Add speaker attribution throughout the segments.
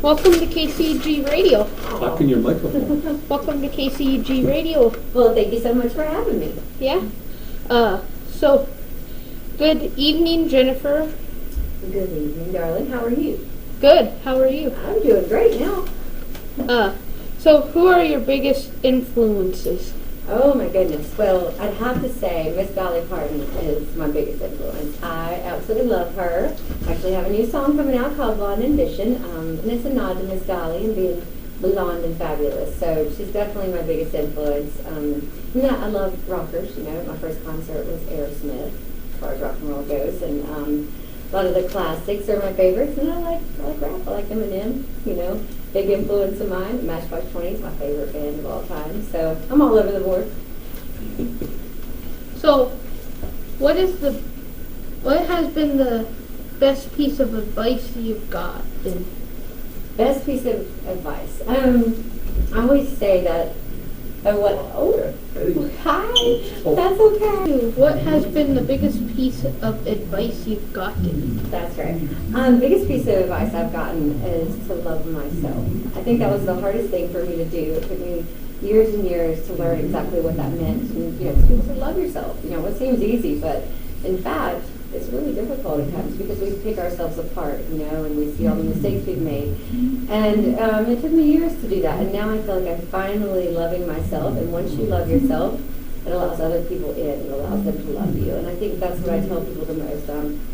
Speaker 1: Welcome to KCG Radio.
Speaker 2: Talk in your microphone.
Speaker 1: Welcome to KCG Radio.
Speaker 3: Well, thank you so much for having me.
Speaker 1: Yeah. So, good evening, Jennifer.
Speaker 3: Good evening, darling. How are you?
Speaker 1: Good. How are you?
Speaker 3: I'm doing great now.
Speaker 1: So who are your biggest influences?
Speaker 3: Oh my goodness. Well, I'd have to say Miss Dolly Parton is my biggest influence. I absolutely love her. I actually have a new song coming out called Blonde Ambition, and it's a nod to Miss Dolly and being blonde and fabulous. So she's definitely my biggest influence. I love rockers. My first concert was Aerosmith, as far as rock and roll goes, and a lot of the classics are my favorites. And I like rap. I like Eminem. Big influence of mine. Matchbox 20 is my favorite band of all time. So I'm all over the board.
Speaker 1: So, what has been the best piece of advice you've gotten?
Speaker 3: Best piece of advice. I always say that. Hi. That's okay.
Speaker 1: What has been the biggest piece of advice you've gotten?
Speaker 3: That's right. Biggest piece of advice I've gotten is to love myself. I think that was the hardest thing for me to do. It took me years and years to learn exactly what that meant. And people say love yourself. It seems easy, but in fact, it's really difficult at times because we pick ourselves apart, and we see all the mistakes we've made. And it took me years to do that. And now I feel like I'm finally loving myself. And once you love yourself, it allows other people in. It allows them to love you. And I think that's what I tell people the most.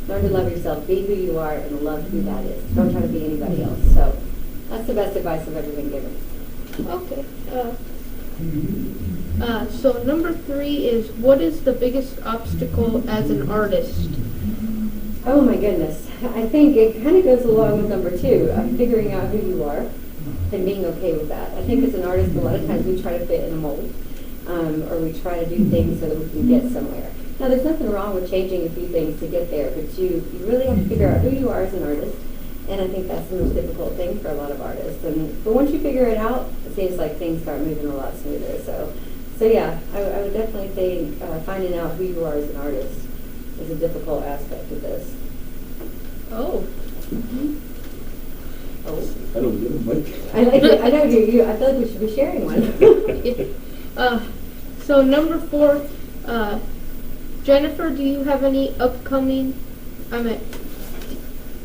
Speaker 3: Learn to love yourself. Be who you are and love who that is. Don't try to be anybody else. So that's the best advice I've ever been given.
Speaker 1: Okay. So number 3 is, what is the biggest obstacle as an artist?
Speaker 3: Oh my goodness. I think it kind of goes along with number 2, figuring out who you are and being okay with that. I think as an artist, a lot of times we try to fit in a mold, or we try to do things so that we can get somewhere. Now, there's nothing wrong with changing a few things to get there, but you really have to figure out who you are as an artist. And I think that's the most difficult thing for a lot of artists. But once you figure it out, it seems like things start moving a lot smoother. So yeah, I would definitely think finding out who you are as an artist is a difficult aspect of this.
Speaker 1: Oh.
Speaker 3: Mm-hmm. Oh.
Speaker 2: I don't get a mic.
Speaker 3: I like it. I know you. I feel like we should be sharing one.
Speaker 1: So number 4, Jennifer, do you have any upcoming?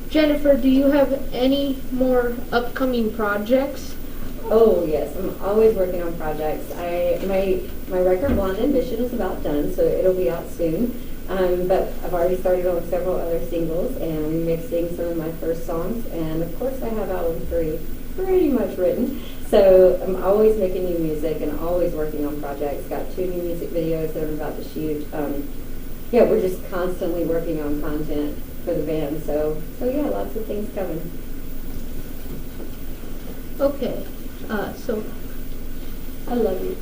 Speaker 1: Jennifer, do you have any more upcoming projects?
Speaker 3: Oh yes, I'm always working on projects. My record Blonde Ambition is about done, so it'll be out soon. But I've already started on several other singles and remixing some of my first songs. And of course I have album 3 pretty much written. So I'm always making new music and always working on projects. Got 2 new music videos that I'm about to shoot. We're just constantly working on content for the band. So yeah, lots of things coming.
Speaker 1: Okay. So
Speaker 3: I love you.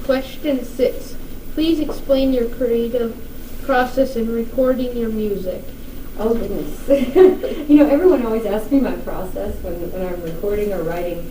Speaker 1: Question 6. Please explain your creative process in recording your music.
Speaker 3: Oh goodness. Everyone always asks me my process when I'm recording or writing,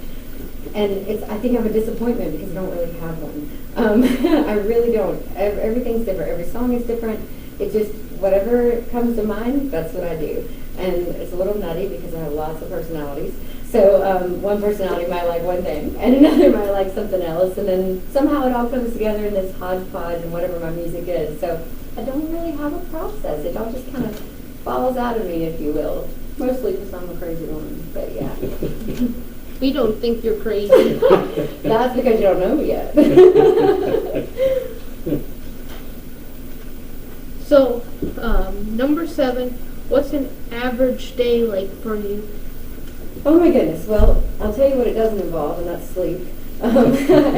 Speaker 3: and I think I'm a disappointment because I don't really have one. I really don't. Everything's different. Every song is different. It's just whatever comes to mind, that's what I do. And it's a little nutty because I have lots of personalities. So one personality might like one thing, and another might like something else, and then somehow it all comes together in this hodgepodge and whatever my music is. So I don't really have a process. It all just kind of falls out of me, if you will. Mostly because I'm a crazy woman, but yeah.
Speaker 1: We don't think you're crazy.
Speaker 3: That's because you don't know me yet.
Speaker 1: So, number 7, what's an average day like for you?
Speaker 3: Oh my goodness. Well, I'll tell you what it doesn't involve, and that's sleep. I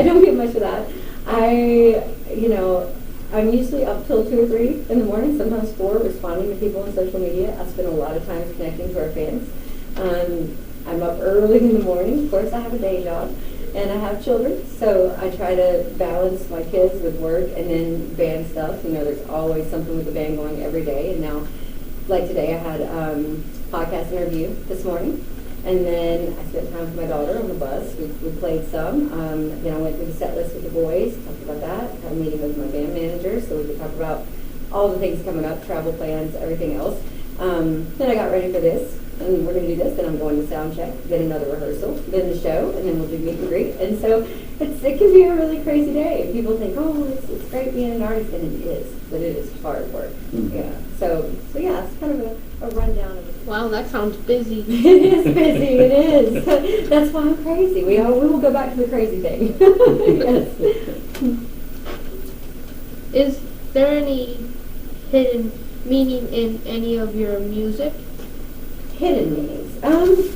Speaker 3: don't get much of that. I'm usually up till 2 or 3 in the morning, sometimes 4, responding to people on social media. I spend a lot of time connecting to our fans. I'm up early in the morning. Of course, I have a day job, and I have children, so I try to balance my kids with work and then band stuff. There's always something with the band going every day, and now, like today, I had a podcast interview this morning. And then I spent time with my daughter on the bus. We played some. Then I went through the set list with the boys, talked about that. Had a meeting with my band manager so we could talk about all the things coming up, travel plans, everything else. Then I got ready for this. and we're going to do this, then I'm going to sound check, then another rehearsal, then the show, and then we'll do meet and greet. And so it can be a really crazy day. People think, oh, it's great being an artist, and it is, but it is hard work.
Speaker 2: Mm-hmm.
Speaker 3: Yeah. So yeah, it's kind of a rundown of it.
Speaker 1: Wow, that sounds busy.
Speaker 3: It is busy, it is. That's why I'm crazy. We will go back to the crazy thing. Yes.
Speaker 1: Is there any hidden meaning in any of your music?
Speaker 3: Hidden meanings.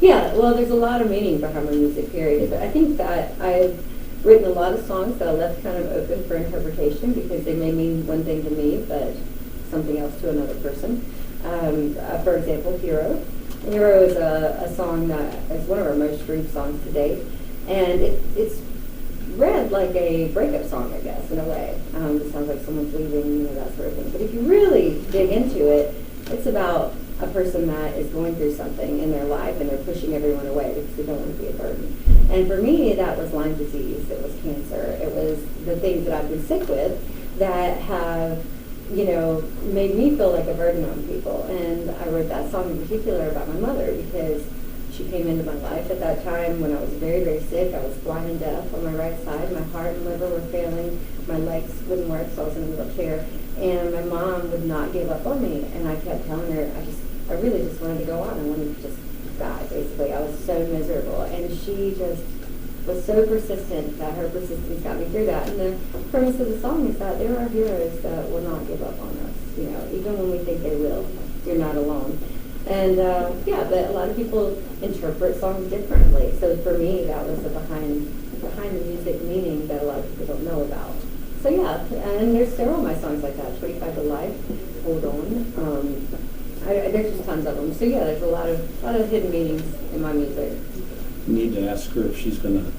Speaker 3: Yeah, well, there's a lot of meaning behind my music, period. But I think that I've written a lot of songs that I left kind of open for interpretation because they may mean one thing to me, but something else to another person. For example, Hero. Hero is a song that is one of our most streamed songs to date. And it's read like a breakup song, I guess, in a way. It sounds like someone's leaving, that sort of thing. But if you really dig into it, it's about a person that is going through something in their life and they're pushing everyone away because they don't want to be a burden. And for me, that was Lyme disease, it was cancer, it was the things that I've been sick with that have, made me feel like a burden on people. And I wrote that song in particular about my mother because she came into my life at that time when I was very, very sick. I was blind and deaf on my right side. My heart and liver were failing. My legs wouldn't work, so I was in a wheelchair. And my mom would not give up on me. And I kept telling her, I really just wanted to go on. I wanted to just die, basically. I was so miserable. And she just was so persistent that her persistence got me through that. And the premise of the song is that there are heroes that will not give up on us. Even when we think they will, you're not alone. And but a lot of people interpret songs differently. So for me, that was the behind the music meaning that a lot of people don't know about. So yeah, and there's several of my songs like that. 25 to Life, Hold On. There's just tons of them. So yeah, there's a lot of hidden meanings in my music.
Speaker 2: You need to ask her if she's going to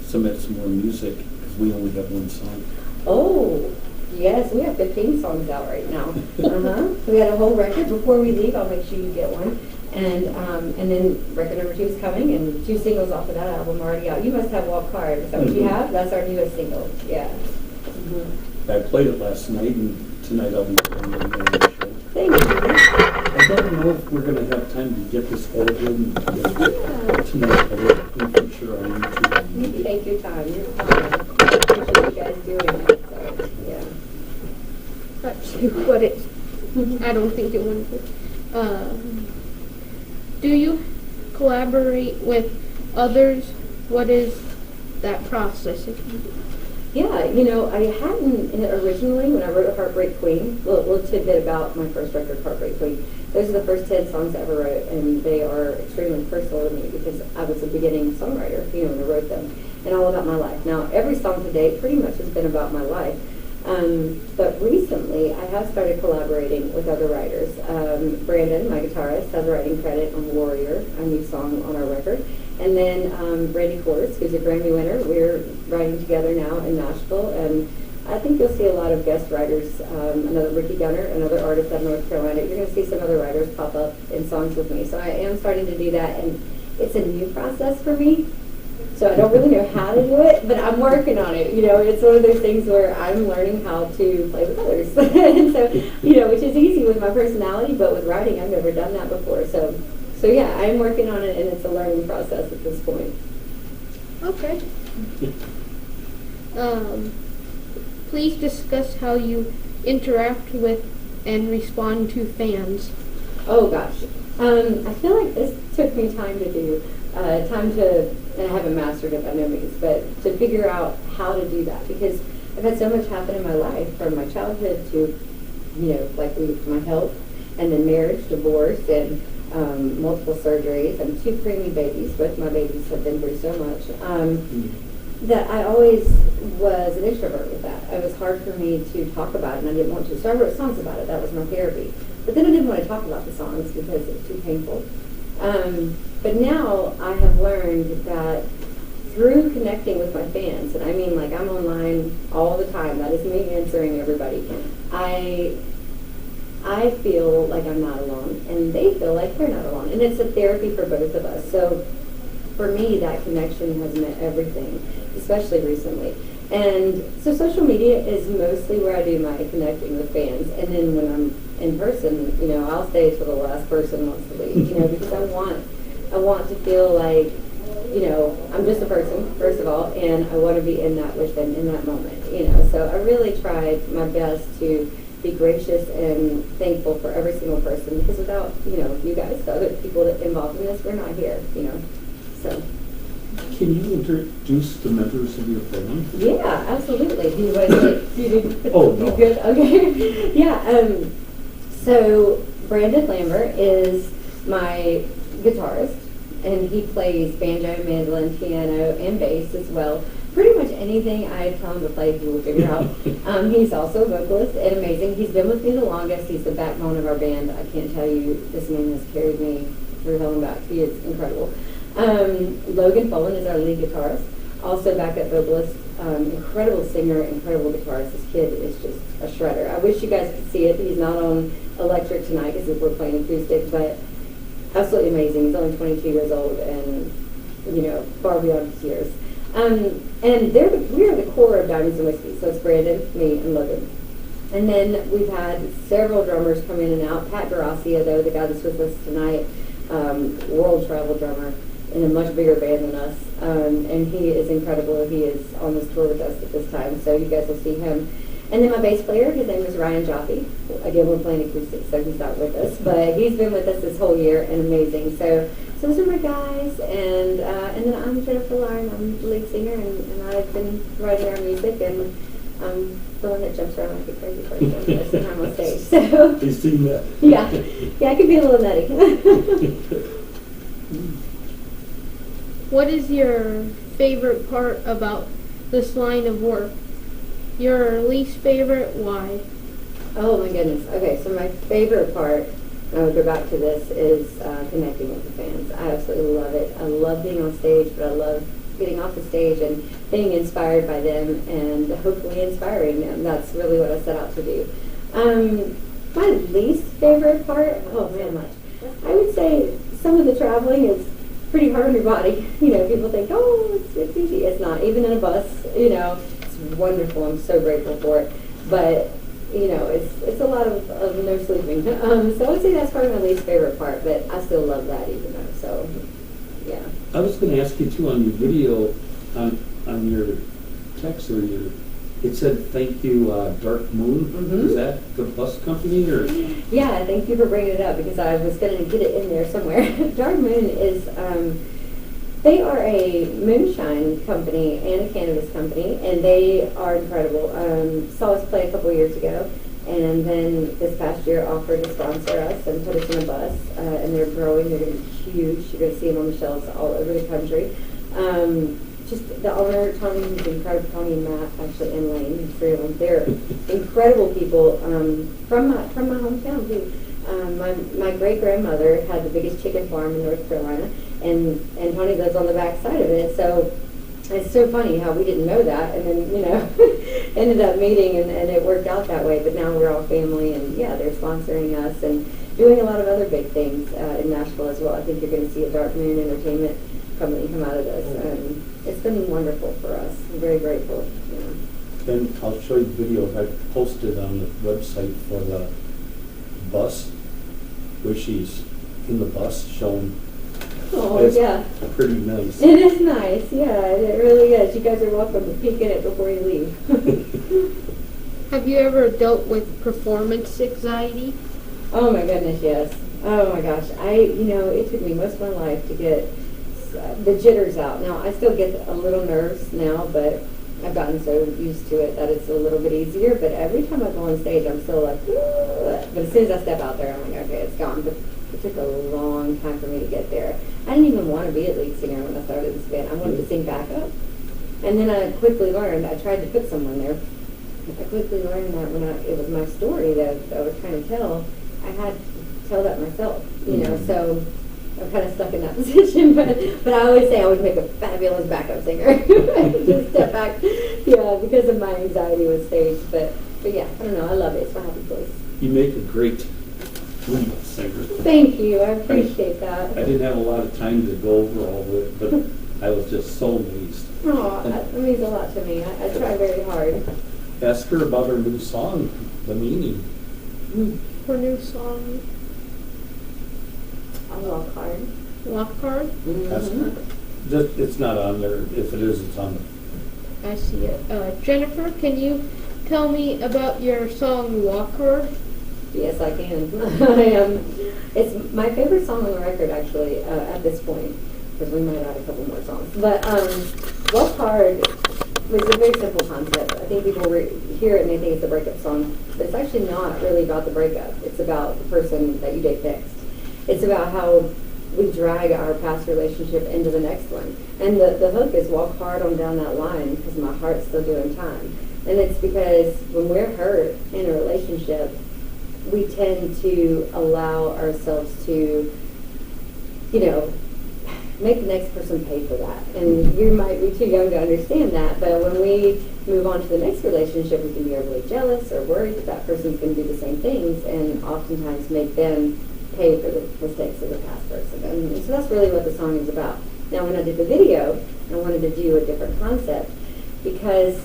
Speaker 2: submit some more music because we only have one song.
Speaker 3: Oh. Yes, we have 15 songs out right now. We had a whole record. Before we leave, I'll make sure you get one. And then record number 2 is coming, and 2 singles off of that album are already out. You must have Walk Hard. Is that what you have? That's our newest single. Yeah.
Speaker 2: I played it last night, and tonight I'll be playing it on the show.
Speaker 3: Thank you.
Speaker 2: I don't know if we're going to have time to get this edited and tonight. I'm for sure on YouTube.
Speaker 3: You take your time. You're fine. I appreciate you guys doing it. So, yeah.
Speaker 1: Let's see what it. I don't think it went good. Do you collaborate with others? What is that process?
Speaker 3: Yeah, I hadn't originally when I wrote Heartbreak Queen. Little tidbit about my first record, Heartbreak Queen. Those are the first 10 songs I ever wrote, and they are extremely personal to me because I was a beginning songwriter, when I wrote them, and all about my life. Now, every song to date pretty much has been about my life. But recently, I have started collaborating with other writers. Brandon, my guitarist, has a writing credit on Warrior, a new song on our record. And then Brandy Courts, who's a Grammy winner, we're writing together now in Nashville. And I think you'll see a lot of guest writers, another Ricky Gunner, another artist out of North Carolina. You're going to see some other writers pop up in songs with me. So I am starting to do that, and it's a new process for me. So I don't really know how to do it, but I'm working on it. It's one of those things where I'm learning how to play with others. And so, which is easy with my personality, but with writing, I've never done that before. So yeah, I'm working on it, and it's a learning process at this point.
Speaker 1: Okay. Please discuss how you interact with and respond to fans.
Speaker 3: Oh gosh, I feel like this took me time to do. And I haven't mastered it by no means, but to figure out how to do that because I've had so much happen in my life from my childhood to, my health, and then marriage, divorce, and multiple surgeries, and 2 preemie babies. Both my babies have been through so much that I always was an introvert with that. It was hard for me to talk about it, and I didn't want to. So I wrote songs about it. That was my therapy. But then I didn't want to talk about the songs because it was too painful. But now I have learned that through connecting with my fans, and I mean I'm online all the time, that is me answering everybody, I feel like I'm not alone, and they feel like they're not alone. And it's a therapy for both of us. So for me, that connection has meant everything, especially recently. And so social media is mostly where I do my connecting with fans. And then when I'm in person, you know, I'll stay till the last person wants to leave, you know, because I want to feel like, you know, I'm just a person, first of all, and I want to be in that with them in that moment, you know. So I really tried my best to be gracious and thankful for every single person, because without, you know, you guys, the other people that involved in this, we're not here, you know. So.
Speaker 2: Can you introduce the members of your family?
Speaker 3: Yeah, absolutely. Do you want to
Speaker 2: Oh, no.
Speaker 3: You good? Okay. Yeah. So Brandon Lambert is my guitarist, and he plays banjo, mandolin, piano, and bass as well. Pretty much anything I tell him to play, he will figure out. He's also a vocalist and amazing. He's been with me the longest. He's the backbone of our band. I can't tell you, this man has carried me through hell and back. He is incredible. Logan Folan is our lead guitarist, also backup vocalist, incredible singer, incredible guitarist. This kid is just a shredder. I wish you guys could see it. He's not on electric tonight because we're playing acoustic, but absolutely amazing. He's only 22 years old and, you know, far beyond his years. And we are the core of Diamonds and Whiskey, so it's Brandon, me, and Logan. And then we've had several drummers come in and out. Pat Garcia, though, the guy that's with us tonight, world travel drummer in a much bigger band than us. And he is incredible. He is on this tour with us at this time, so you guys will see him. And then my bass player, his name is Ryan Jaffe. Again, we're playing acoustic, so he's not with us, but he's been with us this whole year and amazing. So those are my guys, and then I'm Jennifer Lyon. I'm the lead singer, and I've been writing our music, and I'm the one that jumps around like a crazy person most of the time on stage. So
Speaker 2: You've seen that.
Speaker 3: yeah, I can be a little nutty.
Speaker 1: What is your favorite part about this line of work? Your least favorite, why?
Speaker 3: Oh my goodness. Okay, so my favorite part, and I would go back to this, is connecting with the fans. I absolutely love it. I love being on stage, but I love getting off the stage and being inspired by them and hopefully inspiring them. That's really what I set out to do. My least favorite part, oh man, much. I would say some of the traveling is pretty hard on your body. You know, people think, oh, it's easy. It's not. Even in a bus, you know, it's wonderful. I'm so grateful for it. But, you know, it's a lot of no sleeping. So I would say that's probably my least favorite part, but I still love that even though. So, yeah.
Speaker 2: I was going to ask you too, on your video, on your text or your, it said thank you, Dark Moon.
Speaker 3: Mm-hmm.
Speaker 2: Is that the bus company or?
Speaker 3: Yeah, thank you for bringing it up because I was going to get it in there somewhere. Dark Moon is, they are a moonshine company and a cannabis company, and they are incredible. Saw us play a couple years ago, and then this past year offered to sponsor us and put us in a bus, and they're growing. They're going to be huge. You're going to see them on the shelves all over the country. Just the owner, Tony, who's incredible, Tony and Matt, actually, and Lane, the three of them. They're incredible people from my hometown, too. My great-grandmother had the biggest chicken farm in North Carolina, and Tony lives on the back side of it, so it's so funny how we didn't know that, and then, you know, ended up meeting, and it worked out that way, but now we're all family, and yeah, they're sponsoring us, and doing a lot of other big things in Nashville as well. I think you're going to see a Dark Moon Entertainment company come out of this. It's been wonderful for us. I'm very grateful. You know.
Speaker 2: Then I'll show you the video I posted on the website for the bus, where she's in the bus showing.
Speaker 3: Oh,
Speaker 2: It's
Speaker 3: yeah.
Speaker 2: pretty nice.
Speaker 3: It is nice. Yeah, it really is. You guys are welcome to peek in it before you leave.
Speaker 1: Have you ever dealt with performance anxiety?
Speaker 3: Oh my goodness, yes. Oh my gosh. It took me most of my life to get the jitters out. Now, I still get a little nerves now, but I've gotten so used to it that it's a little bit easier. But every time I go on stage, I'm still like, ugh. But as soon as I step out there, I'm like, okay, it's gone. But it took a long time for me to get there. I didn't even want to be a lead singer when I started this band. I wanted to sing backup. And then I quickly learned, I tried to put someone there. I quickly learned that when it was my story that I was trying to tell, I had to tell that myself, you know, so I'm kind of stuck in that position, but I always say I would make a fabulous backup singer. I could just step back, yeah, because of my anxiety with stage, but yeah, I don't know, I love it, it's my happy place.
Speaker 2: You make a great lead singer.
Speaker 3: Thank you, I appreciate that.
Speaker 2: I didn't have a lot of time to go over all of it, but I was just so amazed.
Speaker 3: Oh, that means a lot to me. I try very hard.
Speaker 2: Ask her about her new song, the meaning.
Speaker 1: Her new song,
Speaker 3: I'll walk hard.
Speaker 1: Walk Hard.
Speaker 2: Ask her. It's not on there. If it is, it's on there.
Speaker 1: I see it. Jennifer, can you tell me about your song Walk Hard?
Speaker 3: Yes, I can. It's my favorite song on the record, actually, at this point, because we might add a couple more songs. But Walk Hard was a very simple concept. I think people hear it and they think it's a breakup song, but it's actually not really about the breakup. It's about the person that you date next. It's about how we drag our past relationship into the next one. And the hook is walk hard on down that line because my heart's still doing time. And it's because when we're hurt in a relationship, we tend to allow ourselves to, make the next person pay for that. And you might be too young to understand that, but when we move on to the next relationship, we can be overly jealous or worried that that person's going to do the same things and oftentimes make them pay for the mistakes of the past person. And so that's really what the song is about. Now, when I did the video, I wanted to do a different concept because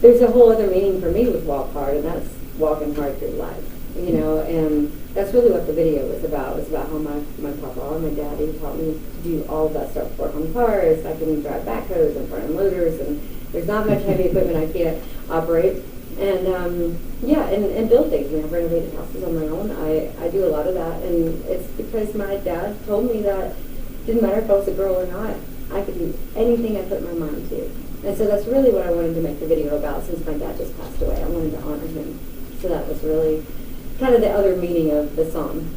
Speaker 3: there's a whole other meaning for me with Walk Hard, and that's walking hard through life. And that's really what the video was about. It was about how my papa and my daddy taught me to do all of that stuff, work on cars, I can drive backhoes and front end loaders, and there's not much heavy equipment I can't operate. And and build things. I've renovated houses on my own. I do a lot of that, and it's because my dad told me that it didn't matter if I was a girl or not, I could do anything I put my mind to. And so that's really what I wanted to make the video about since my dad just passed away. I wanted to honor him. So that was really kind of the other meaning of the song.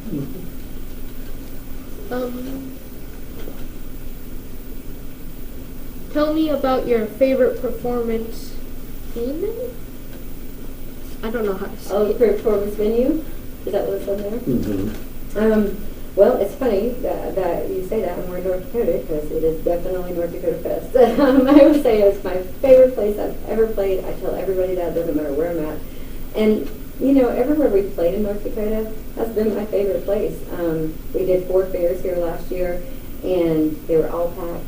Speaker 1: Tell me about your favorite performance in? I don't know how to say it.
Speaker 3: Performance venue? Is that what's on there?
Speaker 2: Mm-hmm.
Speaker 3: Well, it's funny that you say that, and we're in North Dakota, because it is definitely North Dakota Fest. I would say it's my favorite place I've ever played. I tell everybody that, it doesn't matter where I'm at. And, everywhere we've played in North Dakota, that's been my favorite place. We did 4 fairs here last year, and they were all packed,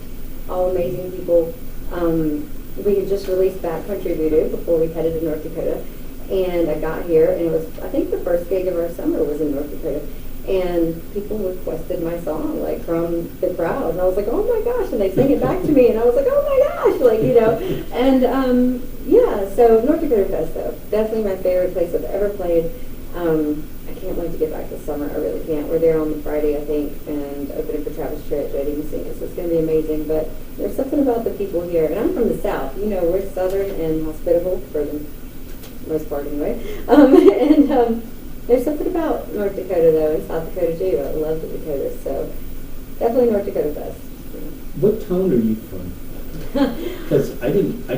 Speaker 3: all amazing people. We had just released Backcountry Voodoo before we headed to North Dakota. And I got here, and it was, I think the first gig of our summer was in North Dakota. And people requested my song, from the crowd. And I was like, oh my gosh. And they sang it back to me, and I was like, oh my gosh. And, so North Dakota Fest, though, definitely my favorite place I've ever played. I can't wait to get back this summer. I really can't. We're there on the Friday, I think, and opening for Travis Tritt, Eddie Messina. So it's going to be amazing. But there's something about the people here. And I'm from the South. We're Southern and hospitable for the most part anyway. There's something about North Dakota, though, and South Dakota, too. I love the Dakotas, so definitely North Dakota Fest.
Speaker 2: What town are you from? Because I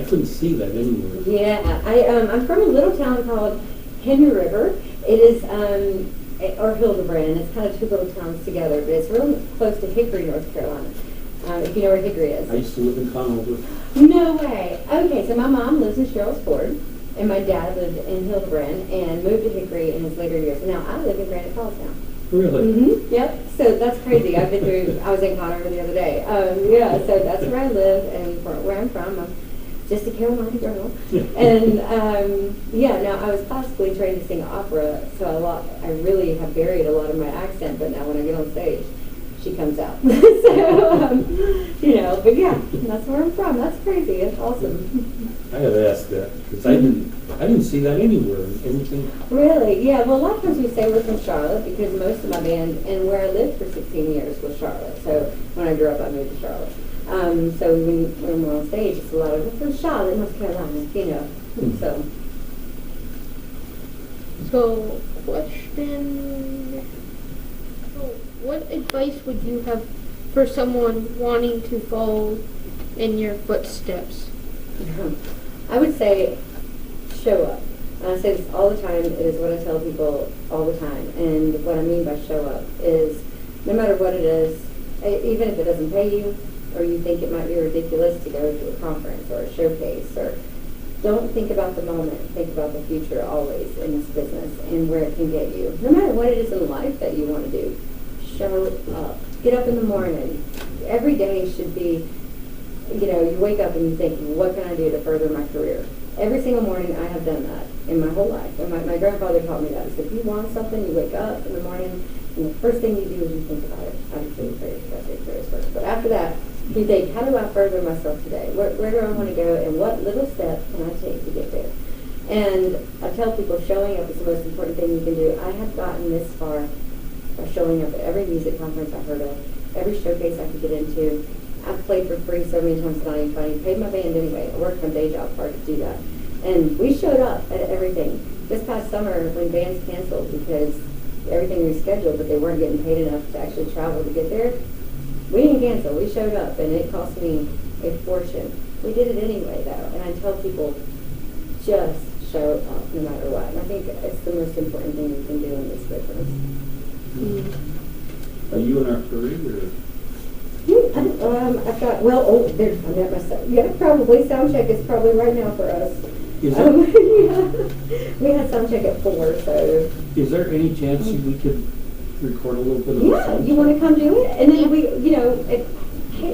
Speaker 2: couldn't see that anywhere.
Speaker 3: Yeah, I'm from a little town called Henry River. It is, or Hildebrand. It's kind of 2 little towns together, but it's real close to Hickory, North Carolina. If you know where Hickory is.
Speaker 2: I used to live in Conover.
Speaker 3: No way. Okay, so my mom lives in Sherrills Ford. And my dad lived in Hildebrand and moved to Hickory in his later years. Now I live in Granite Falls now.
Speaker 2: Really?
Speaker 3: Mm-hmm. Yep. So that's crazy. I was in Conover the other day. So that's where I live and where I'm from. I'm just a Carolina girl. And now I was classically trained to sing opera, so I really have buried a lot of my accent. But now when I get on stage, she comes out. But yeah, that's where I'm from. That's crazy. It's awesome.
Speaker 2: I gotta ask that because I didn't see that anywhere. Anything?
Speaker 3: Really? Yeah. Well, a lot of times we say we're from Charlotte because most of my band and where I lived for 16 years was Charlotte. So when I grew up, I moved to Charlotte. So when we're on stage, it's a lot of we're from Charlotte, North Carolina.
Speaker 1: So, question: what advice would you have for someone wanting to follow in your footsteps?
Speaker 3: I would say show up. And I say this all the time. It is what I tell people all the time. And what I mean by show up is no matter what it is, even if it doesn't pay you or you think it might be ridiculous to go to a conference or a showcase, or don't think about the moment. Think about the future always in this business and where it can get you. No matter what it is in life that you want to do, show up. Get up in the morning. Every day should be you know, you wake up and you think, what can I do to further my career? Every single morning I have done that in my whole life. And my grandfather taught me that. He said, if you want something, you wake up in the morning, and the first thing you do is you think about it. Obviously, prayers first. But after that, you think, how do I further myself today? Where do I want to go, and what little step can I take to get there? And I tell people, showing up is the most important thing you can do. I have gotten this far by showing up at every music conference I've heard of, every showcase I could get into. I've played for free so many times, not even funny. Paid my band anyway. I worked my day job hard to do that. And we showed up at everything. This past summer, when bands canceled because everything rescheduled, but they weren't getting paid enough to actually travel to get there, we didn't cancel. We showed up, and it cost me a fortune. We did it anyway, though. And I tell people, just show up no matter what. And I think it's the most important thing you can do in this business.
Speaker 2: Are you in our parade,
Speaker 3: I've got, there's, I'm at myself. Yeah, probably. Sound check is probably right now for us.
Speaker 2: Is
Speaker 3: Yeah. We had sound check at 4, so.
Speaker 2: is there any chance we could record a little bit of the
Speaker 3: Yeah,
Speaker 2: sound
Speaker 3: you want to
Speaker 2: check?
Speaker 3: come do it? And then we, you know, hey,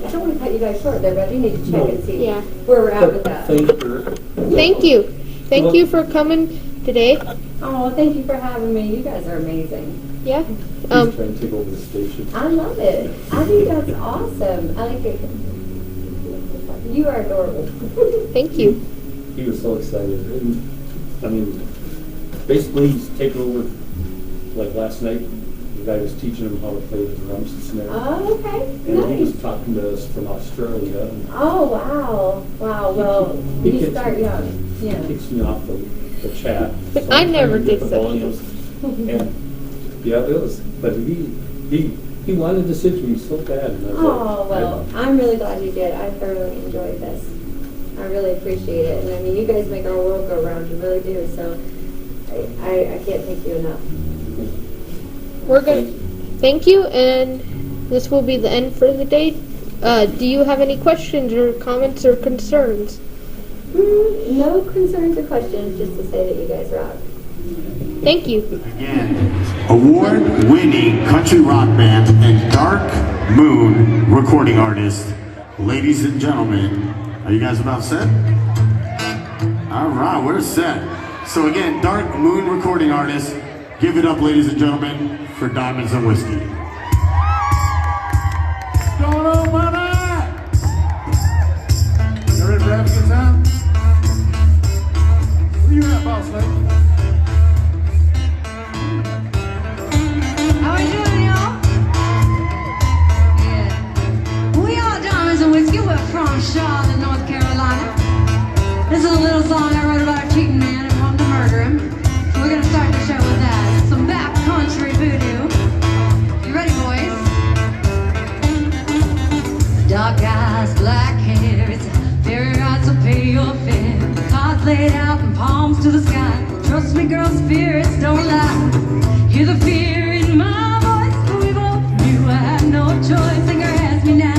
Speaker 3: I don't want to cut you guys short there, but I do need to check and see
Speaker 1: Yeah.
Speaker 3: where we're at with that.
Speaker 2: Thank you.
Speaker 1: Thank you. Thank you for coming today.
Speaker 3: Oh, thank you for having me. You guys are amazing.
Speaker 1: Yeah.
Speaker 2: He's trying to take over the station.
Speaker 3: I love it. I think that's awesome. I like it. You are adorable.
Speaker 1: Thank you.
Speaker 2: He was so excited. And, I mean, basically he's taken over, like last night, the guy was teaching him how to play the drums and snare.
Speaker 3: Oh, okay.
Speaker 2: And he
Speaker 3: Nice.
Speaker 2: was talking to us from Australia. And
Speaker 3: Oh, wow. Wow. Well,
Speaker 2: He
Speaker 3: you
Speaker 2: kicks
Speaker 3: start
Speaker 2: me-
Speaker 3: young. Yeah.
Speaker 2: Kicks me off the chat.
Speaker 1: But
Speaker 2: So
Speaker 1: I
Speaker 2: I'm
Speaker 1: never
Speaker 2: trying to get
Speaker 1: did
Speaker 2: the
Speaker 1: such
Speaker 2: volumes. And yeah, it was. But he wanted to sit with me so bad. And I was
Speaker 3: Oh,
Speaker 2: like,
Speaker 3: well, I'm really glad you did. I thoroughly enjoyed this. I really appreciate it. And I mean, you guys make our world go round. You really do. So I can't thank you enough.
Speaker 1: We're good. Thank you, and this will be the end for the day. Do you have any questions or comments or concerns?
Speaker 3: No concerns or questions, just to say that you guys rock.
Speaker 1: Thank you.
Speaker 4: Again, award-winning country rock band and Dark Moon recording artist. Ladies and gentlemen, are you guys about set? All right, we're set. So again, Dark Moon recording artist. Give it up, ladies and gentlemen, for Diamonds and Whiskey. What's going on, brother? You ready for having a good time? Where you at, boss lady?
Speaker 5: How we doing, y'all? Yeah. We are Diamonds and Whiskey. We're from Charlotte, North Carolina. This is a little song I wrote about a cheating man and wanted to murder him. So we're gonna start the show with that. Some backcountry voodoo. You ready, boys? Dark eyes, black hair. It's very right, so pay your fare. Cards laid out and palms to the sky. Trust me, girl, spirits don't lie. Hear the fear in my voice, but we both knew I had no choice. Singer has me now.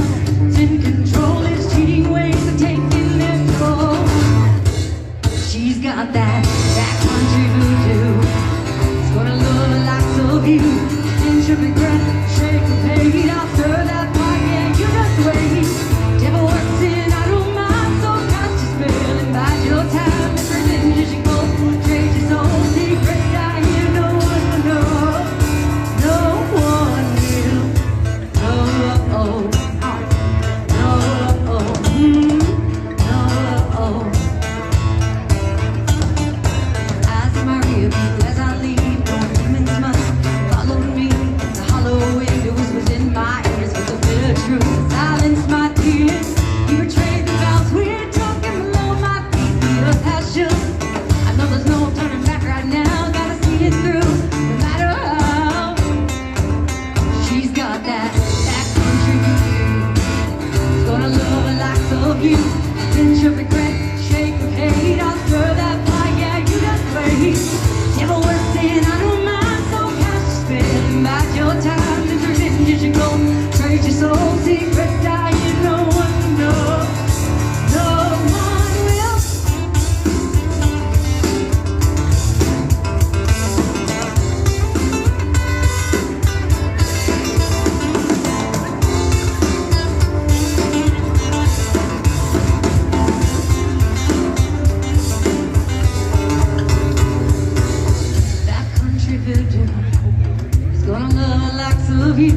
Speaker 5: It's in control, his cheating ways are taking control. She's got that country voodoo. It's gonna look like so you. And she'll regret, shake the pain after that part. Yeah, you just wait. Devil works in, I don't mind. So cast your spell and bide your time. If revenge is your goal, trade your soul. Secret I hear no one will know. No one will. No, oh, no, oh, no, oh. Eyes in my rear view as I leave, going demons must follow me. The hollow window Gonna love the likes of you.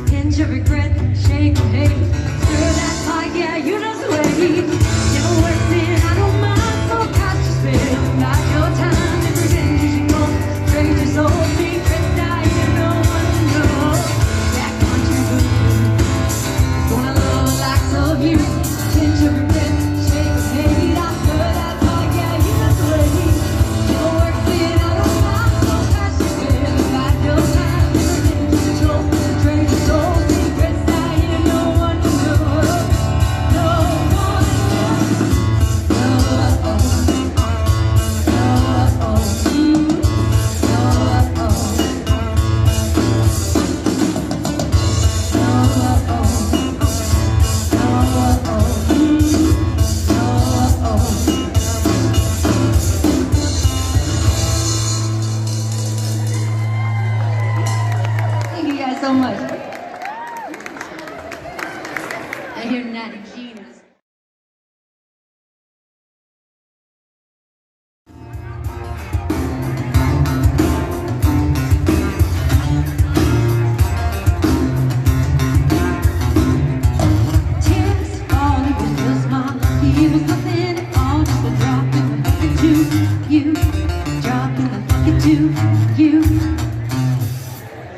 Speaker 5: Pinch of regret, shake of hate. Stir that fire, yeah, you know the way. Never worth it, I don't mind. So cast your spell, not your time. And revenge as you go. Trade your soul, secret die, you know what to know. That country road. Gonna love the likes of you. Pinch of regret, shake of hate. I stir that fire, yeah, you know the way. Never worth it, I don't mind. So cast your spell, not your time. And revenge as you go. Trade your soul, secret die, you know what to know. No one knows. Thank you guys so much. I hear Natty Gina's. Tears falling was just my luck. It was nothing at all, just a drop in the bucket to you. Drop in the bucket to you.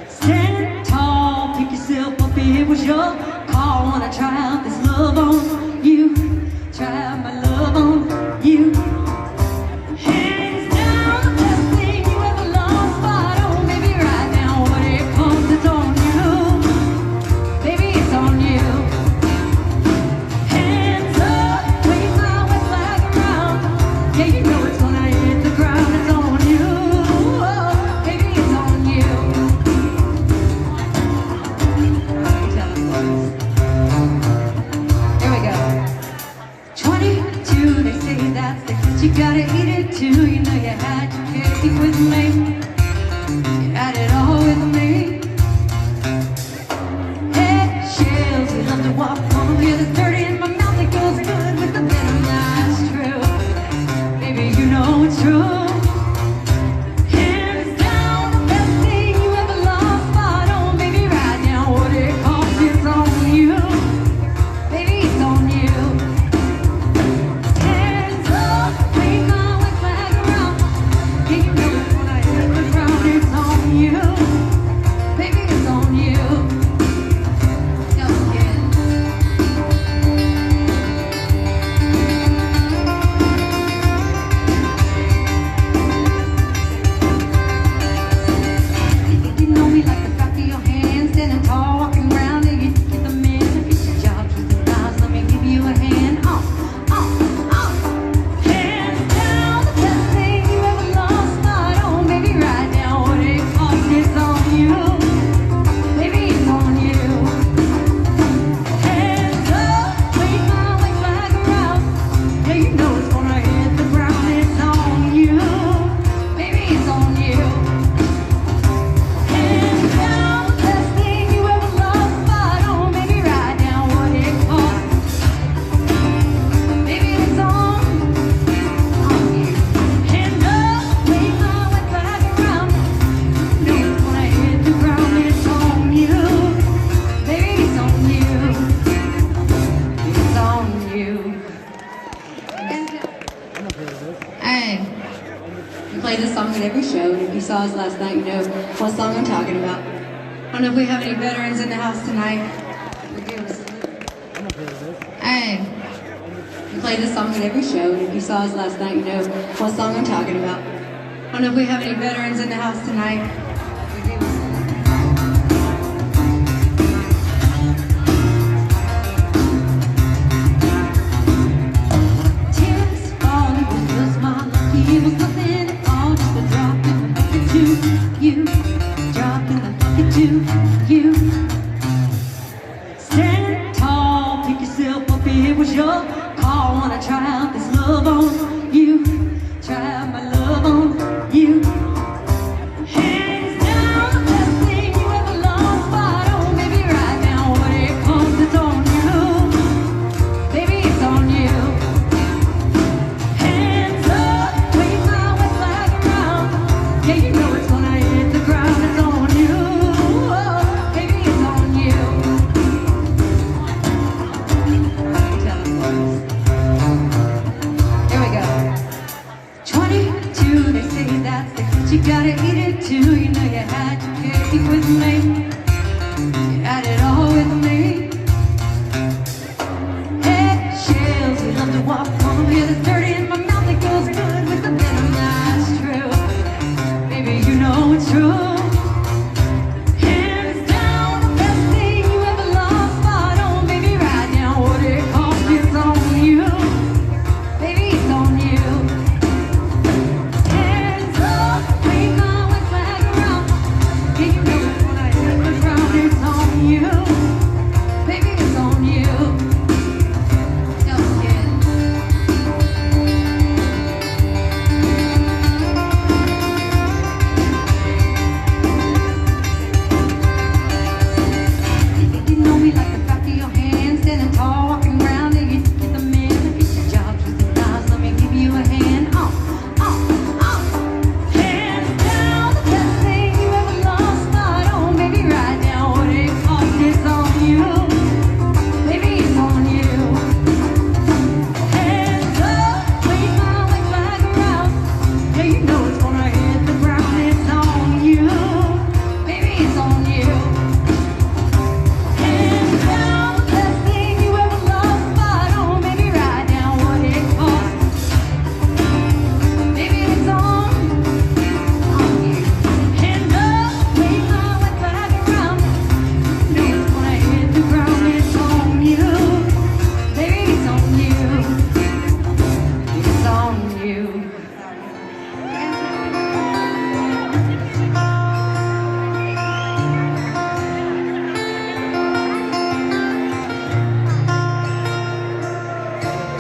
Speaker 5: Stand tall, pick yourself up. It was your call when I try out this love on you. Try out my love on you. Hands down, the best thing you ever lost. But oh, baby, right now, when it comes, it's on you. Baby, it's on you. Hands up, wave my wet flag around. Yeah, you know it's gonna hit the ground. It's on you. Oh, baby, it's on you. Here we go. 22, they say that's the kiss. You gotta eat it too. You know you had your cake with me. You had it all with me. Head shells, you love to walk on them. Yeah, the dirt in my mouth, it goes good with the venom. That's true. Baby, you know it's true. Hands down, the best thing you ever lost. But oh, baby, right now, what it costs is on you. Baby, it's on you. Hands up, wave my white flag around. Yeah, you know it's when I hit the ground, it's on you. Baby, it's on you. Tell me again. You know me like the back of your hand, standing tall, walking around, and you get the man. Get your job, twist the dials, let me give you a hand. Hands down, the best thing you ever lost. But oh, baby, right now, what it costs is on you. Baby, it's on you. Hands up, wave my white flag around. Yeah, you know it's gonna hit the ground. It's on you. Baby, it's on you. Hands down, the best thing you ever lost. But oh, baby, right now, what it costs. Baby, it's on you. Hands up, wave my white flag around. You know it's gonna hit the ground. It's on you. Baby, it's on you. It's on you. Hey, we play this song at every show, and if you saw us last night, you know what song I'm talking about. I don't know if we have any veterans in the house tonight. Forgive us. Hey, we play this song at every show, and if you saw us last night, you know what song I'm talking about. I don't know if we have any veterans in the house tonight. Forgive us. Tears falling was just my luck. It was nothing at all, just a drop in the bucket to you. Drop in the bucket to you. Stand tall, pick yourself up. It was your call when I try out this love on you. Try out my love on you. Hands down, the best thing you ever lost. But oh, baby, right now, when it comes, it's on you. Baby, it's on you. Hands up, wave my white flag around. Yeah, you know it's gonna hit the ground. It's on you. you. Baby, it's on you. Don't kid. You know me like the back of your hand, standing tall, walking around, and you get the man. Get your job, twist the knives, let me give you a hand. Hands down, the best thing you ever lost. Not on, baby, right now, what it costs is on you. Baby, it's on you. Hands up, wave my white flag around. Yeah, you know it's gonna hit the ground. It's on you. Baby, it's on you. Hands down, the best thing you ever lost. Not on, baby, right now, what it costs. Baby, it's on you. Hands up, wave my white flag around. You know it's gonna hit the ground. It's on you. Baby, it's on you. It's on you.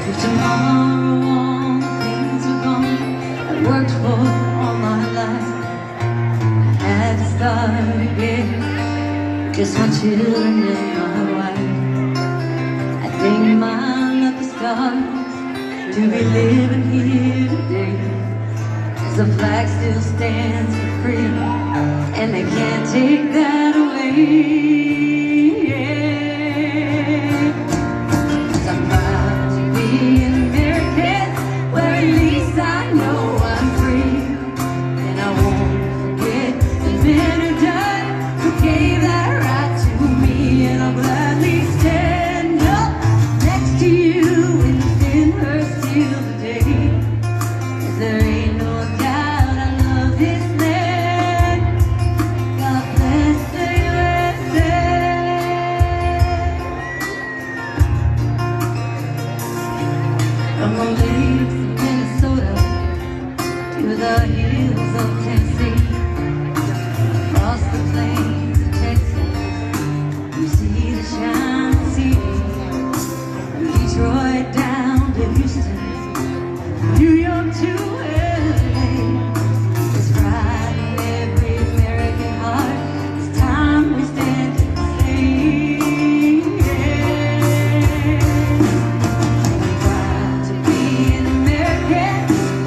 Speaker 5: If tomorrow all the things are gone I worked for all my life, I had to start again. Just my children and my wife. I thank my lucky stars to be living here today. 'Cause the flag still stands for freedom, and they can't take that away. I'm proud to be an American, where at least I know I'm free. And I won't forget the men who died, who gave that right to me. And I'll gladly stand up next to you and defend her still today. 'Cause there ain't no doubt I love this land. God bless the USA. From the lakes of Minnesota to the hills of Tennessee, across the plains of Texas, you see the shining sea. From Detroit down to Houston, New York to LA. There's pride in every American heart. It's time we stand and say, yeah. Proud to be an American,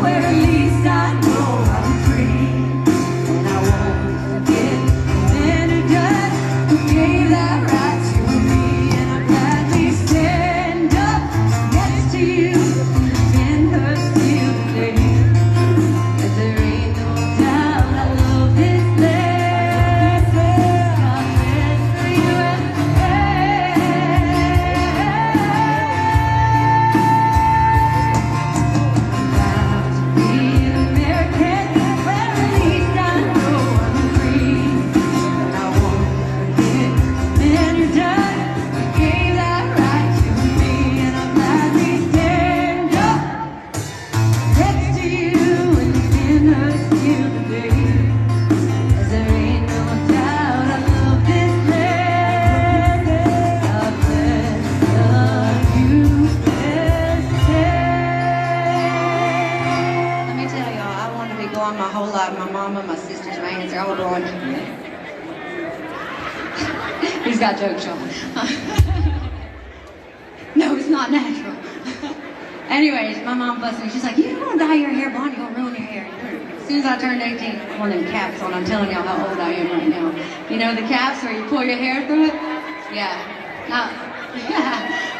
Speaker 5: where at least I know I'm free. And I won't forget the men who died, who gave that right to me. And I'll gladly stand up next to you, defend her still today. 'Cause there ain't no doubt I love this land. God bless the USA. Proud to be an American, where at least I know I'm free. And I won't forget the men who died, who gave that right to me. And I'll gladly stand up next to you and defend her still today. 'Cause there ain't no doubt I love this land. God bless the USA. Let me tell y'all, I wanted to be going my whole life. My mama, my sisters, my aunts, they're all going. He's got jokes, y'all. No, it's not natural. Anyways, my mom busted me. She's like, you don't want to dye your hair blonde, you're going to ruin your hair. As soon as I turned 18, I put one of them caps on. I'm telling y'all how old I am right now. You know the caps where you pull your hair through it? Yeah.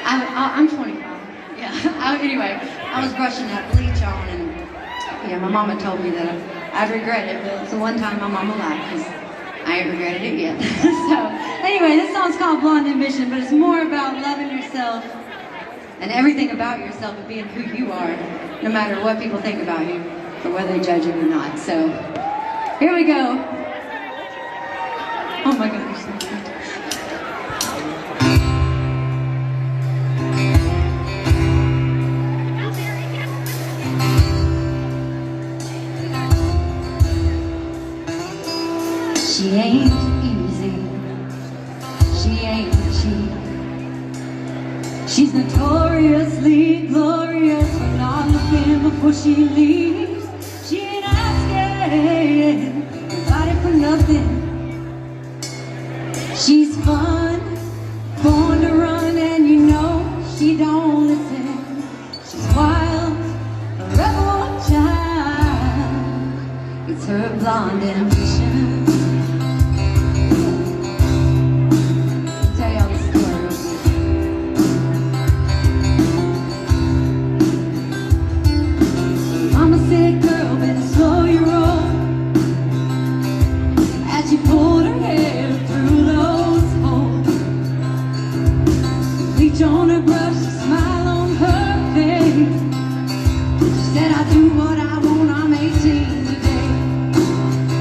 Speaker 5: I'm 25. Yeah. Anyway, I was brushing that bleach on, and yeah, my mama told me that I'd regret it, but it's the one time my mama lied, because I ain't regretted it yet. So, anyway, this song's called Blonde Ambition, but it's more about loving yourself and everything about yourself and being who you are, no matter what people think about you or whether they judge you or not. So, here we go. Oh my God, you're so cute. She ain't easy. She gloriously glorious. I'm not looking before she leaves. She ain't asking nobody for nothing. She's fun, born to run, and you know she don't listen. She's wild, a rebel child. It's her blonde ambition. Tell y'all the story real quick. Mama said, girl, better slow your roll. As she pulled her hair through those holes, bleach on her brush, a smile on her face. She said, I do what I want, I'm 18 today.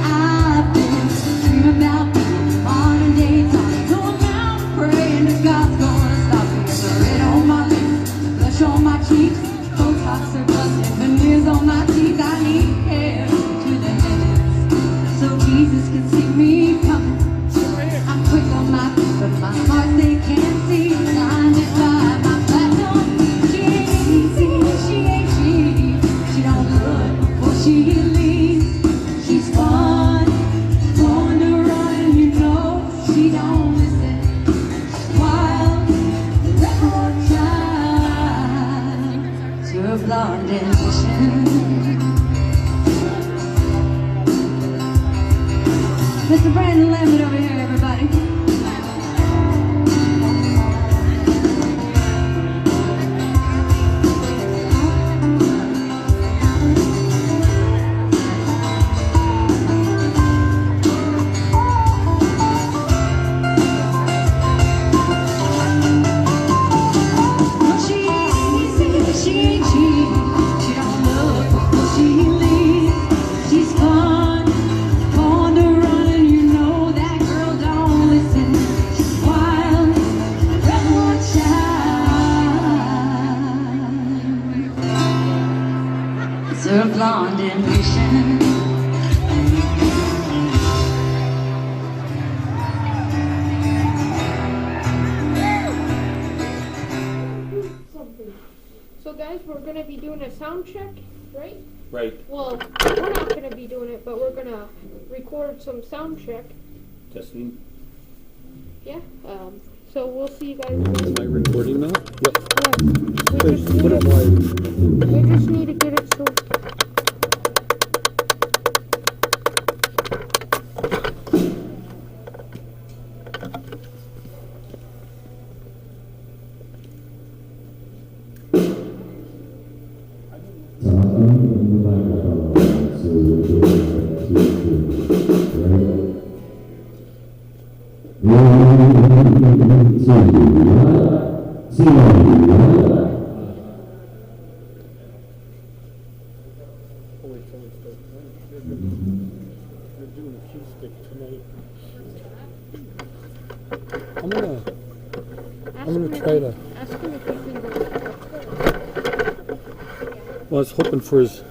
Speaker 5: I've been dreaming about being modern day Tommy, going around praying that God's gonna stop me. There's a red on my lips, blush on my cheeks, Botox are busting, veneers on my teeth. I need hair to the heavens so Jesus can see me coming. I'm quick on my feet, but my heart they can't see. Blinded by my platinum. She ain't easy, she ain't cheap. She don't look before she leaves. She's fun, born to run, you know she don't listen. She's wild, record child. It's her blonde ambition. Mr. Brandon Lambert over here, everybody. She ain't cheap. She don't look before she leaves. She's fun, born to run, and you know that girl don't listen. She's wild, rebel child. It's her blonde ambition.
Speaker 1: So guys, we're gonna be doing a sound check, right?
Speaker 2: Right.
Speaker 1: Well, we're not gonna be doing it, but we're gonna record some sound check.
Speaker 2: Testing.
Speaker 1: Yeah. So we'll see you guys.
Speaker 6: Am I recording now? Yep.
Speaker 1: We just need
Speaker 6: Put it
Speaker 1: to,
Speaker 6: wide.
Speaker 1: we just need to get it so.
Speaker 6: You're doing acoustic tonight. I'm gonna try to.
Speaker 1: Ask him if he can go.
Speaker 6: Well, I was hoping for his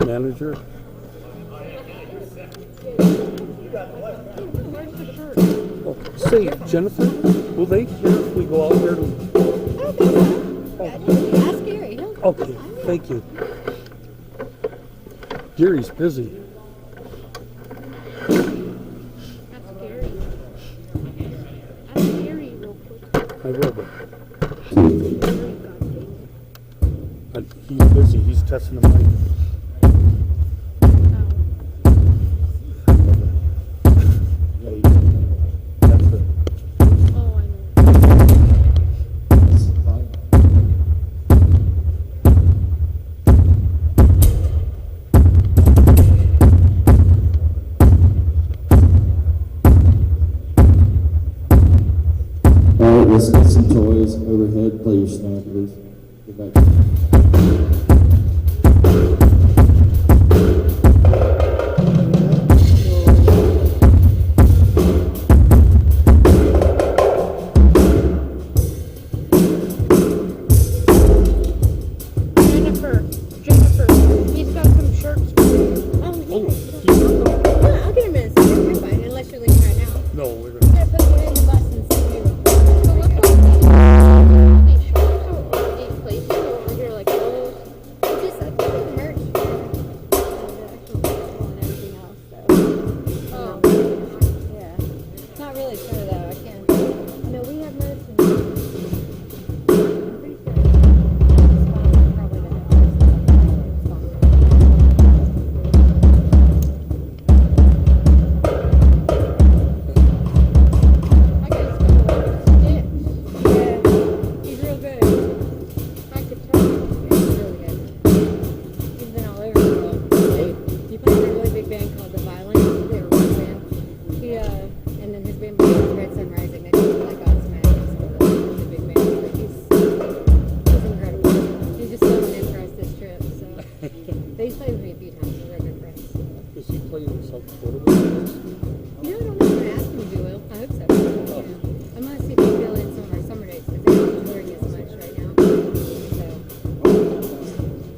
Speaker 6: manager.
Speaker 1: Where's the shirt?
Speaker 6: Oh, say, Jennifer, will they hear if we go out there to?
Speaker 3: Ask Gary.
Speaker 6: Okay, thank you. Gary's busy.
Speaker 1: That's Gary. Ask Gary real quick.
Speaker 6: I will, but
Speaker 1: Gary, goddamn.
Speaker 6: he's busy. He's testing the mic. Yeah, that's it.
Speaker 1: Oh, I know.
Speaker 7: Alright, let's get some toys overhead. Play your snack, please. Get back.
Speaker 1: Jennifer, he's got some shirts.
Speaker 3: I'll get him in a second. You're fine, unless you're leaving right now.
Speaker 6: No, we're gonna.
Speaker 3: Yeah, put one in the bus and see you.
Speaker 1: So look like these shirts are
Speaker 3: really sure though. I can't. No, we have medicine. I'm pretty sure. Probably the
Speaker 1: I got to spend a lot of sticks.
Speaker 3: Yeah, he's real good.
Speaker 1: I could tell.
Speaker 3: He's really good. He's been all over the world. He plays in a really big band called The Violence. They're a rock band. And then his band plays Red Sun Rising. They do like Osmatic. It's a big band. But he's incredible. He's just filling in for us this trip. So he's played with me a few times. We're good friends.
Speaker 6: Does he play in South Dakota?
Speaker 3: You know, I don't know if I asked him to do it. I hope so. Yeah. I'm going to see if he can fill in some of our summer dates because they're not touring as much right now. So,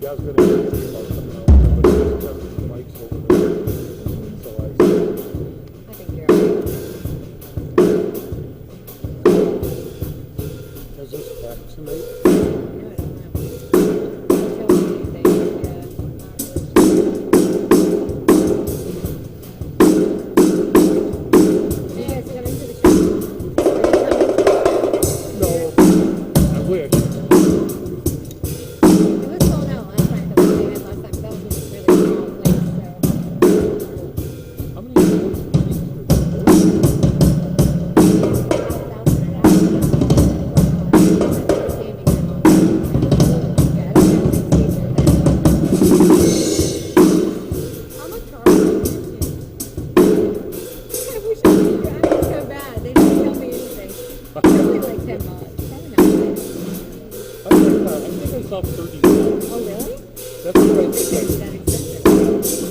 Speaker 6: Yeah, I was going to ask you about coming out, but he's testing the mics over there. So
Speaker 3: I think you're all right.
Speaker 6: Has this back tonight?
Speaker 3: No, I don't know. Tell me anything. Yeah. You guys come into the show?
Speaker 6: No. I wish.
Speaker 3: It was sold out last night. That was last time. That was in this really small place. So.
Speaker 6: How many shows do you need for the
Speaker 1: How much are you?
Speaker 3: I wish I knew. I was so bad. They didn't tell me anything. Probably like $10. Probably not.
Speaker 6: I think I saw 30.
Speaker 3: Oh, really?
Speaker 6: That's what I
Speaker 3: It's
Speaker 6: think.
Speaker 3: that expensive.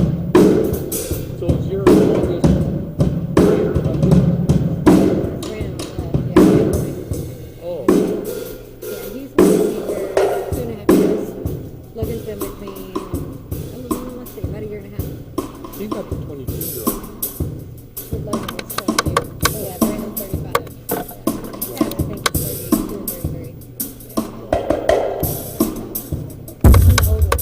Speaker 6: So is your longest player under?
Speaker 3: Random, yeah.
Speaker 6: Oh,
Speaker 3: Yeah, he's been with me for 2.5 years. Logan's been with me, let's see, about a year and a half.
Speaker 6: he's not the 22-year-old.
Speaker 3: With Logan is 22. Yeah, Brandon's 35. Yeah, I think he's 32 or 33. Yeah. I'm the old one.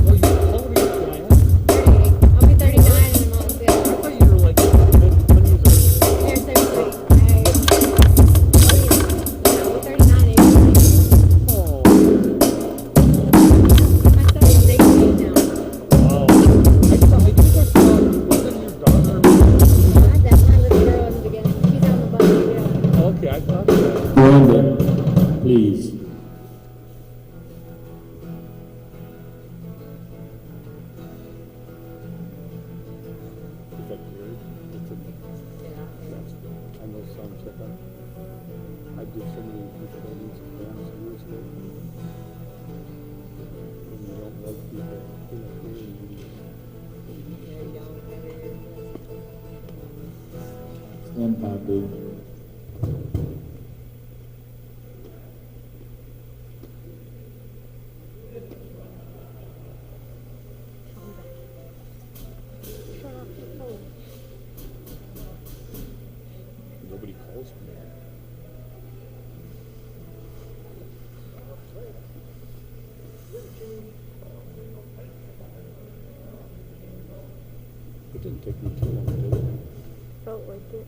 Speaker 6: Well, how old are you? Can I ask?
Speaker 3: 38. I'll be 39 in a month,
Speaker 6: I
Speaker 3: yeah.
Speaker 6: thought you were like 20 years old.
Speaker 3: Here's 33. We're 39, 8.
Speaker 6: Oh,
Speaker 3: My son is 18 now.
Speaker 6: wow. I think I saw, wasn't your daughter?
Speaker 3: That's my little girl in the beginning. She's on the bus, yeah.
Speaker 6: Okay, I thought that.
Speaker 7: Brandon, please.
Speaker 6: Is that Gary? It's a, that's good. I know some check out. I did so many recordings of bands years ago. And you don't like people, hearing you.
Speaker 7: Stand by, dude.
Speaker 6: Nobody calls me. It didn't take me too long to do it.
Speaker 1: Felt like it.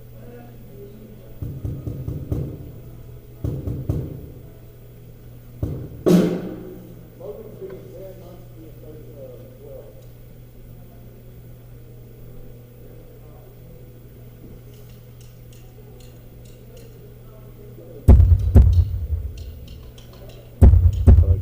Speaker 6: I like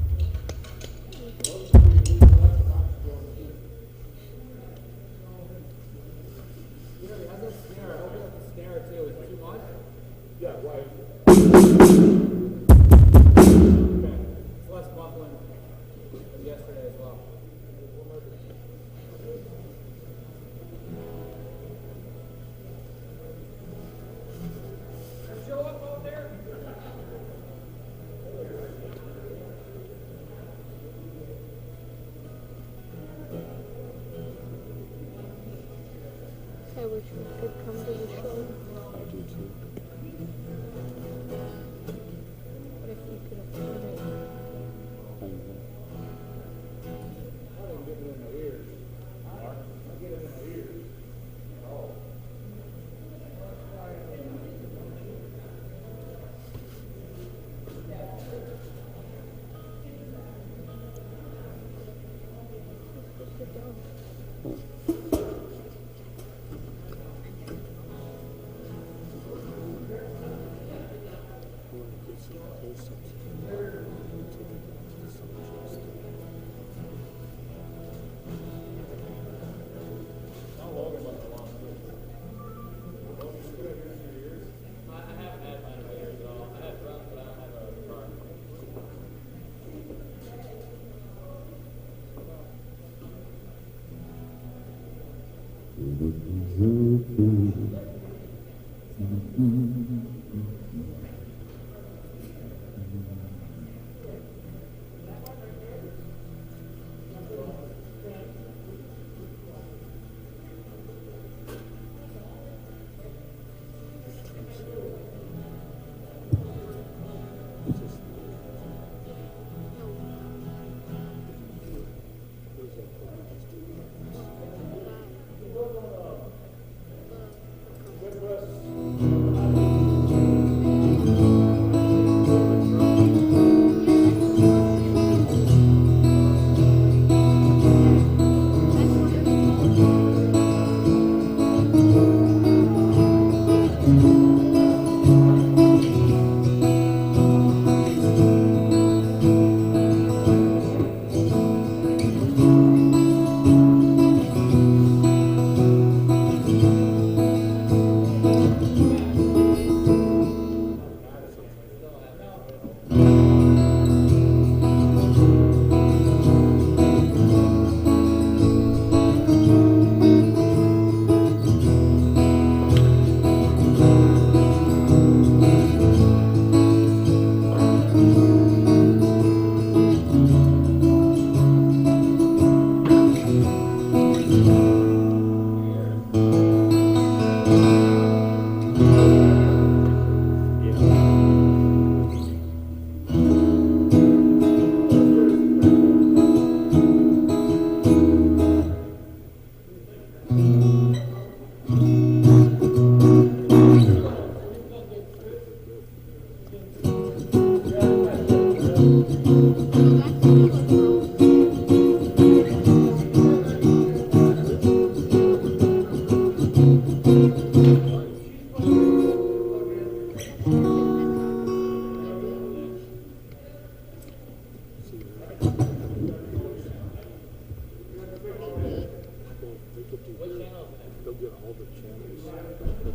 Speaker 6: They'll get all the channels.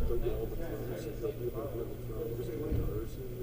Speaker 6: They'll get all the drums. They'll be able to play the drums and guitars and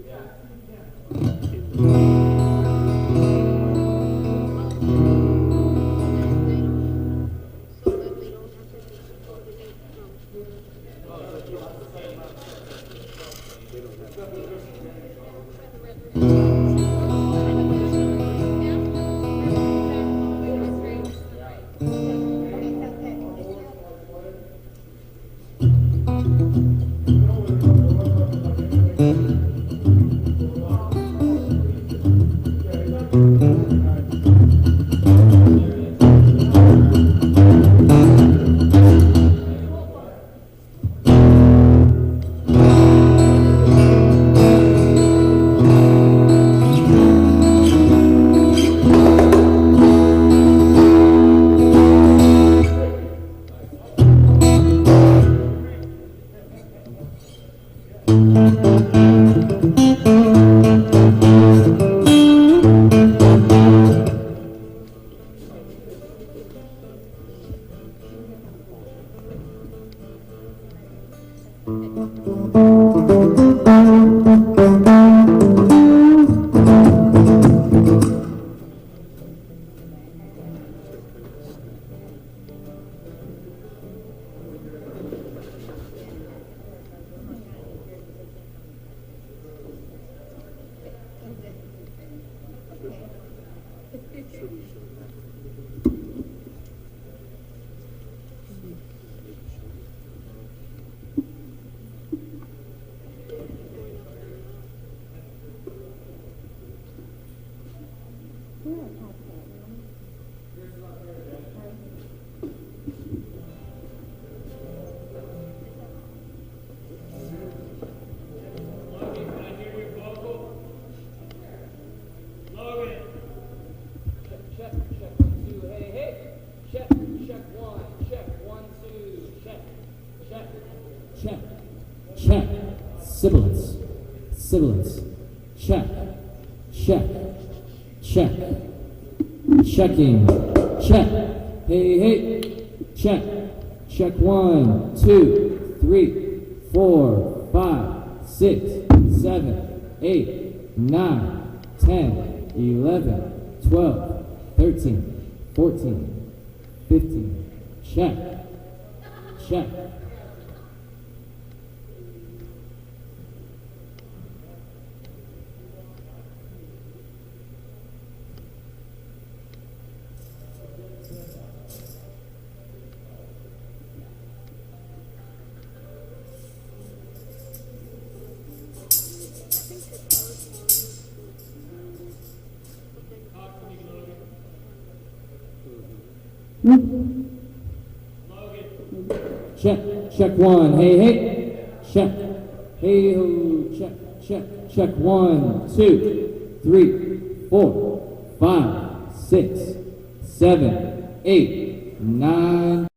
Speaker 8: Check. Sibilance. Sibilance. Check. Check. Check. Checking. Check. Hey, hey. Check. Check 1, 2, 3, 4, 5, 6, 7, 8, 9, 10, 11, 12, 13, 14, 15. Check. check. Check, check one, hey, hey, check, hey, ho, check, check, check, 1, 2, 3, 4, 5, 6, 7, 8, 9.